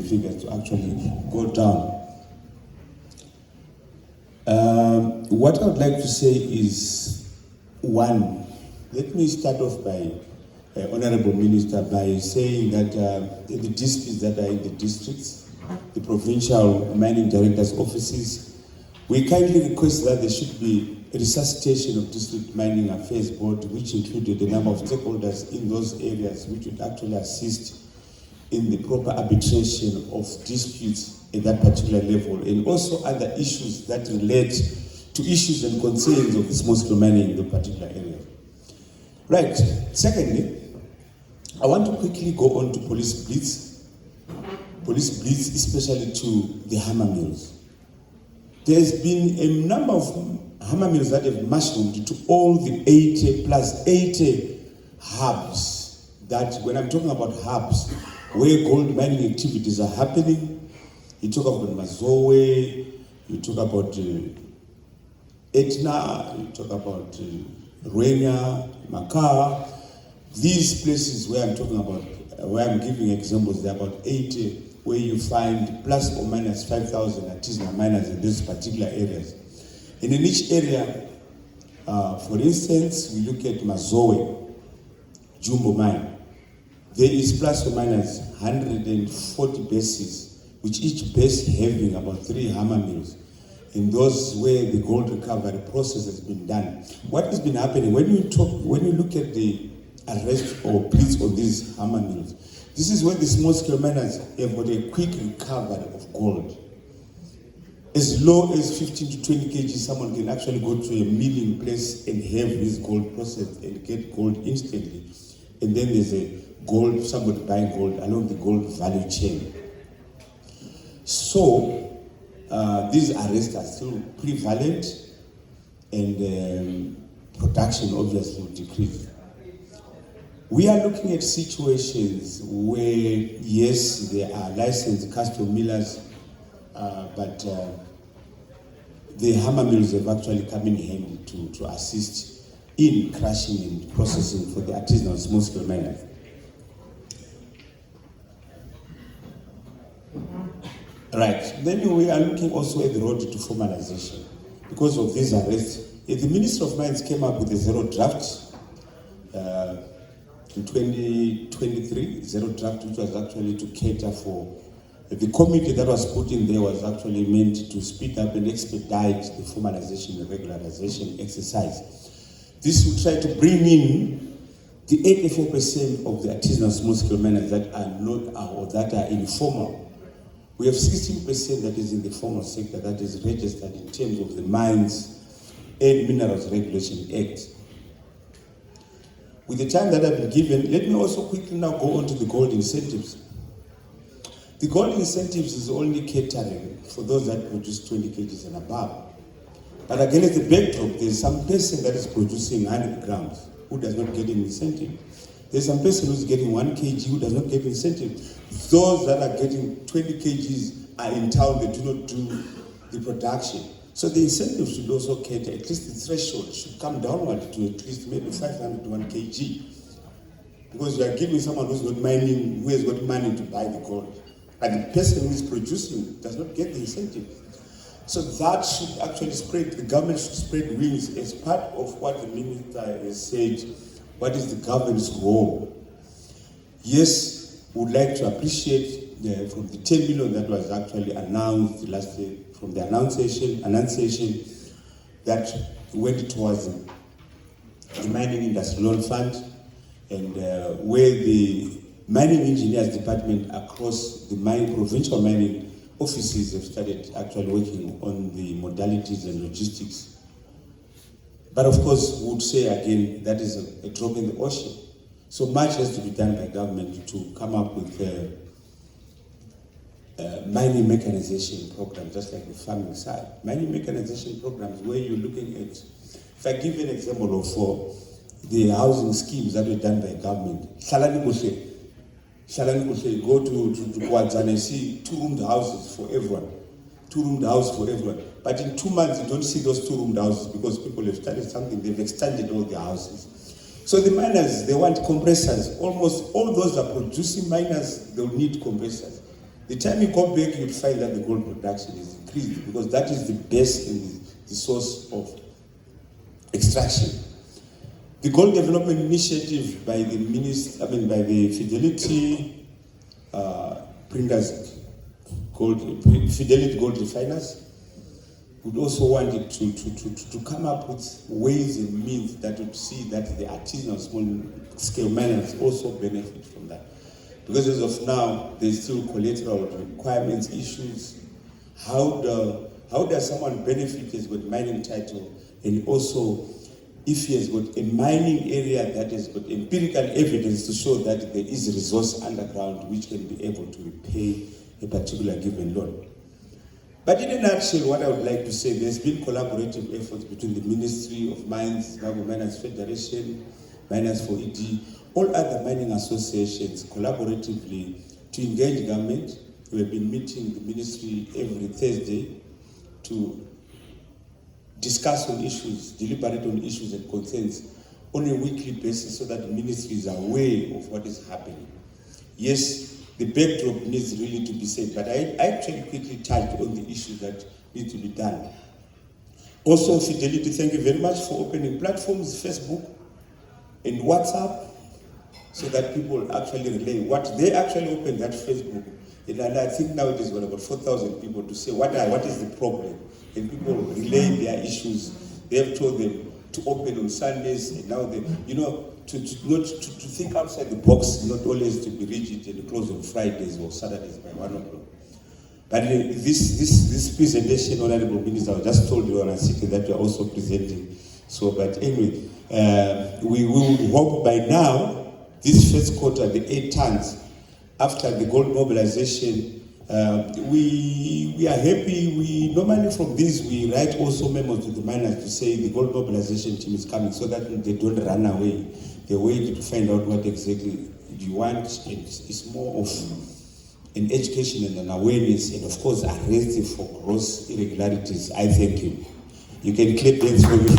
figures to actually go down. What I would like to say is, one, let me start off by, Honorable Minister, by saying that the disputes that are in the districts, the provincial mining directors' offices, we kindly request that there should be a resuscitation of District Mining Affairs Board, which included a number of stakeholders in those areas, which would actually assist in the proper arbitration of disputes at that particular level, and also other issues that relate to issues and concerns of the small-scale mining in the particular area. Right. Secondly, I want to quickly go on to police blitz. Police blitz, especially to the hammer mills. There's been a number of hammer mills that have mushroomed to all the 80 plus 80 hubs. That, when I'm talking about hubs, where gold mining activities are happening, you talk about Mazowe, you talk about Etna, you talk about Rwenya, Makar. These places where I'm talking about, where I'm giving examples, there are about 80 where you find plus or minus 5,000 artisanal miners in these particular areas. And in each area, for instance, we look at Mazowe, Jumbo Mine. There is plus or minus 140 bases, which each base having about 3 hammer mills. In those where the gold recovery process has been done. What has been happening, when you look at the arrest or pleas on these hammer mills, this is where the small-scale miners have got a quick recovery of gold. As low as 15 to 20 kg, someone can actually go to a milling place and have his gold processed and get gold instantly. And then there's a gold, somebody buying gold along the gold value chain. So, these arrests are still prevalent, and production obviously will decrease. We are looking at situations where, yes, there are licensed custom millers, but the hammer mills have actually come in handy to assist in crushing and processing for the artisanal small-scale miners. Right, then we are looking also at the road to formalization. Because of these arrests, the Minister of Mines came up with a zero draft in 2023, zero draft, which was actually to cater for the committee that was put in there was actually meant to speed up and expedite the formalization and regularization exercise. This will try to bring in the 84% of the artisanal small-scale miners that are not or that are informal. We have 16% that is in the formal sector that is registered in terms of the Mines and Minerals Regulation Act. With the time that I've been given, let me also quickly now go on to the gold incentives. The gold incentives is only catering for those that produce 20 kgs and above. But again, at the backdrop, there's some person that is producing 100 grams who does not get an incentive. There's some person who's getting 1 kg who does not get incentive. Those that are getting 20 kgs are in town, they do not do the production. So the incentive should also cater, at least the threshold should come downward to at least maybe 500 to 1 kg. Because you are giving someone who's got mining, who has got money to buy the gold. But the person who is producing does not get the incentive. So that should actually spread, the government should spread wings as part of what the minister has said. What is the government's role? Yes, we would like to appreciate from the 10 million that was actually announced last year, from the annunciation that went towards the Mining Industry Loan Fund, and where the Mining Engineers Department across the provincial mining offices have started actually working on the modalities and logistics. But of course, we would say again, that is a drop in the ocean. So much has to be done by government to come up with mining mechanization programs, just like the farming side. Mining mechanization programs where you're looking at, if I give you an example of the housing schemes that were done by government, Shalani Koshe, go to Kwadzane and see 2-roomed houses for everyone. 2-roomed house for everyone. But in 2 months, you don't see those 2-roomed houses because people have started something, they've extended all their houses. So the miners, they want compressors. Almost all those that are producing miners, they'll need compressors. The time you go back, you'll find that the gold production is increased because that is the base and the source of extraction. The Gold Development Initiative by the by the Fidelity Fidelity Gold Refiners would also want it to come up with ways and means that would see that the artisanal small-scale miners also benefit from that. Because as of now, there's still collateral requirements issues. How does someone benefit? He's got mining title, and also if he has got a mining area that has got empirical evidence to show that there is resource underground which can be able to repay a particular given loan. But in a nutshell, what I would like to say, there's been collaborative efforts between the Ministry of Mines, Zimbabwe Miners Federation, Miners for ED, all other mining associations collaboratively to engage government. We have been meeting the ministry every Thursday to discuss on issues, deliberate on issues and concerns on a weekly basis so that the ministry is aware of what is happening. Yes, the backdrop needs really to be said, but I actually quickly touched on the issues that need to be done. Also, Fidelity, thank you very much for opening platforms, Facebook and WhatsApp, so that people actually relay what they actually opened that Facebook. And I think now it is about 4,000 people to say what is the problem, and people relay their issues. They have told them to open on Sundays, and now they, to think outside the box, not always to be rigid and close on Fridays or Saturdays by 1 o'clock. But this presentation, Honorable Minister, I just told you on a city that you are also presenting. So, but anyway, we will hope by now, this first quarter, the 8 tons, after the gold mobilization, we are happy. We normally from this, we write also memos to the miners to say the gold mobilization team is coming so that they don't run away. They wait to find out what exactly you want. It's more of an education and an awareness, and of course arrest for gross irregularities. I thank you. You can clap hands for me.